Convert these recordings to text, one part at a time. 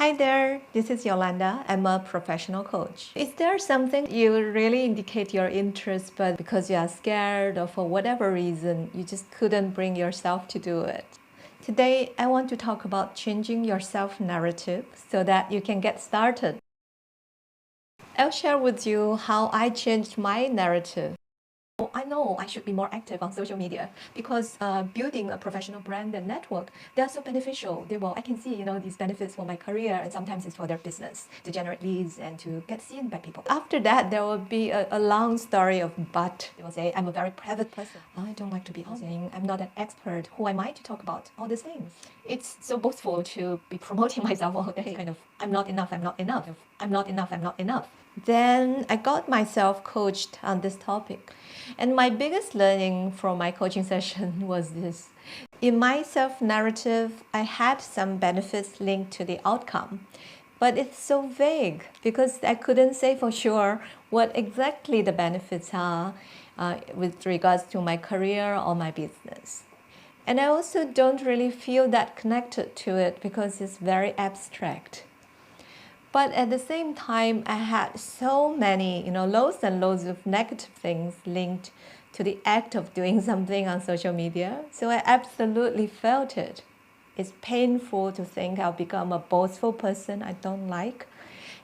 Hi there, this is Yolanda. I'm a professional coach. Is there something you really indicate your interest, but because you are scared or for whatever reason, you just couldn't bring yourself to do it? Today, I want to talk about changing your self-narrative so that you can get started. I'll share with you how I changed my narrative. I know I should be more active on social media because building a professional brand and network, they are so beneficial. I can see, these benefits for my career, and sometimes it's for their business to generate leads and to get seen by people. After that, there will be a long story of but. They will say, I'm a very private person. I don't like to be saying I'm not an expert. Who am I to talk about all these things? It's so boastful to be promoting myself all day, kind of, I'm not enough, I'm not enough, I'm not enough, I'm not enough. Then I got myself coached on this topic. And my biggest learning from my coaching session was this. In my self-narrative, I had some benefits linked to the outcome, but it's so vague because I couldn't say for sure what exactly the benefits are with regards to my career or my business. And I also don't really feel that connected to it because it's very abstract. But at the same time, I had so many, loads and loads of negative things linked to the act of doing something on social media. So I absolutely felt it. It's painful to think I'll become a boastful person I don't like.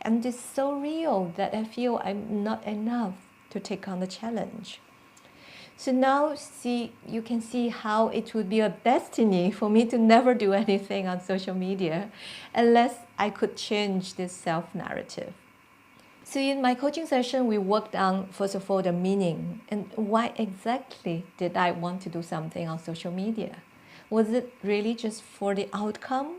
And it's so real that I feel I'm not enough to take on the challenge. So now you can see how it would be a destiny for me to never do anything on social media unless I could change this self-narrative. So in my coaching session, we worked on, first of all, the meaning and why exactly did I want to do something on social media? Was it really just for the outcome?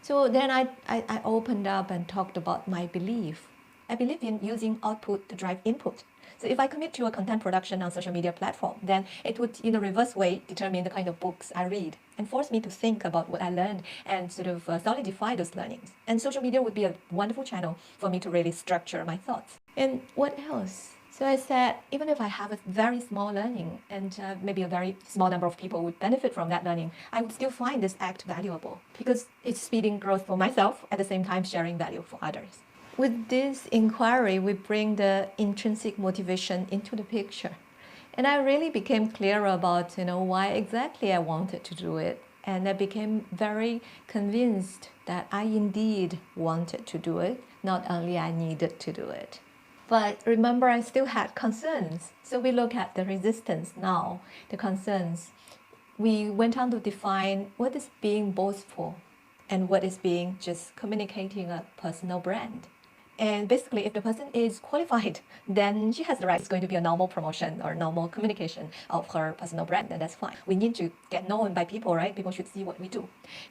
So then I opened up and talked about my belief. I believe in using output to drive input. So if I commit to a content production on social media platform, then it would, in a reverse way, determine the kind of books I read and force me to think about what I learned and sort of solidify those learnings. And social media would be a wonderful channel for me to really structure my thoughts. And what else? So I said, even if I have a very small learning and maybe a very small number of people would benefit from that learning, I would still find this act valuable because it's speeding growth for myself at the same time sharing value for others. With this inquiry, we bring the intrinsic motivation into the picture. And I really became clear about, why exactly I wanted to do it. And I became very convinced that I indeed wanted to do it, not only I needed to do it. But remember, I still had concerns. So we look at the resistance now, the concerns. We went on to define what is being boastful and what is being just communicating a personal brand. And basically, if the person is qualified, then she has the right. It's going to be a normal promotion or normal communication of her personal brand, and that's fine. We need to get known by people, right? People should see what we do.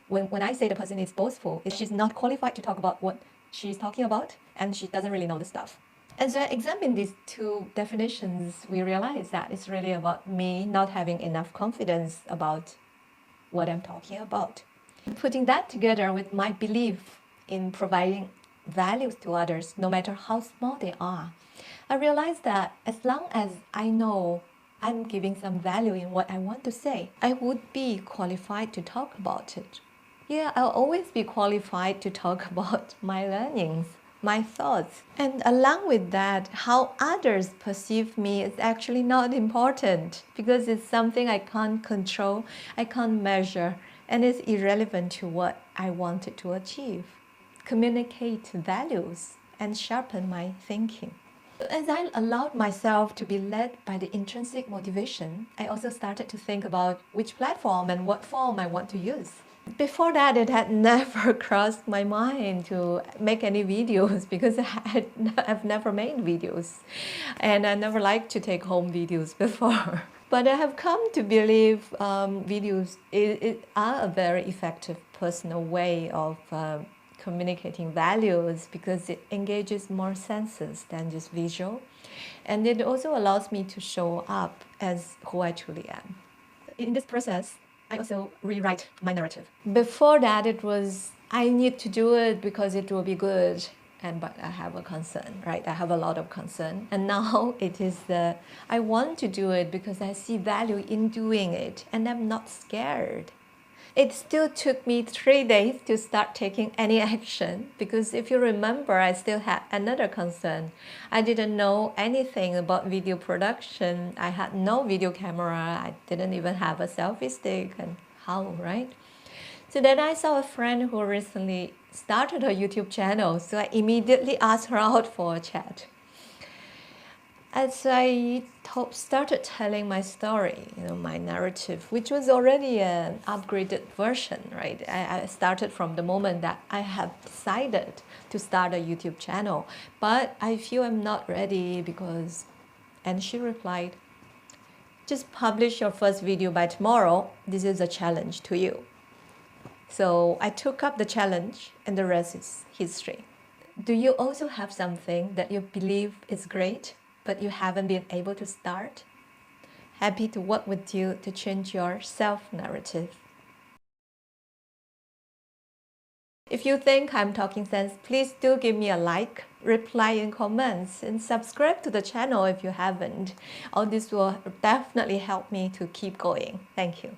When I say the person is boastful, she's not qualified to talk about what she's talking about, and she doesn't really know the stuff. As I examine these two definitions, we realize that it's really about me not having enough confidence about what I'm talking about. Putting that together with my belief in providing values to others, no matter how small they are, I realized that as long as I know I'm giving some value in what I want to say, I would be qualified to talk about it. Yeah, I'll always be qualified to talk about my learnings, my thoughts. And along with that, how others perceive me is actually not important because it's something I can't control, I can't measure, and it's irrelevant to what I wanted to achieve. Communicate values and sharpen my thinking. As I allowed myself to be led by the intrinsic motivation, I also started to think about which platform and what form I want to use. Before that, it had never crossed my mind to make any videos because I've never made videos and I never liked to take home videos before. But I have come to believe videos are a very effective personal way of communicating values because it engages more senses than just visual. And it also allows me to show up as who I truly am. In this process, I also rewrite my narrative. Before that, it was, I need to do it because it will be good. But I have a concern, right? I have a lot of concern. And now it is I want to do it because I see value in doing it and I'm not scared. It still took me 3 days to start taking any action because if you remember, I still had another concern. I didn't know anything about video production. I had no video camera. I didn't even have a selfie stick, and how, right? So then I saw a friend who recently started her YouTube channel, so I immediately asked her out for a chat. As I started telling my story, my narrative, which was already an upgraded version, right? I started from the moment that I have decided to start a YouTube channel, but I feel I'm not ready because, and she replied, just publish your first video by tomorrow. This is a challenge to you. So I took up the challenge and the rest is history. Do you also have something that you believe is great, but you haven't been able to start? Happy to work with you to change your self-narrative. If you think I'm talking sense, please do give me a like, reply in comments, and subscribe to the channel if you haven't. All this will definitely help me to keep going. Thank you.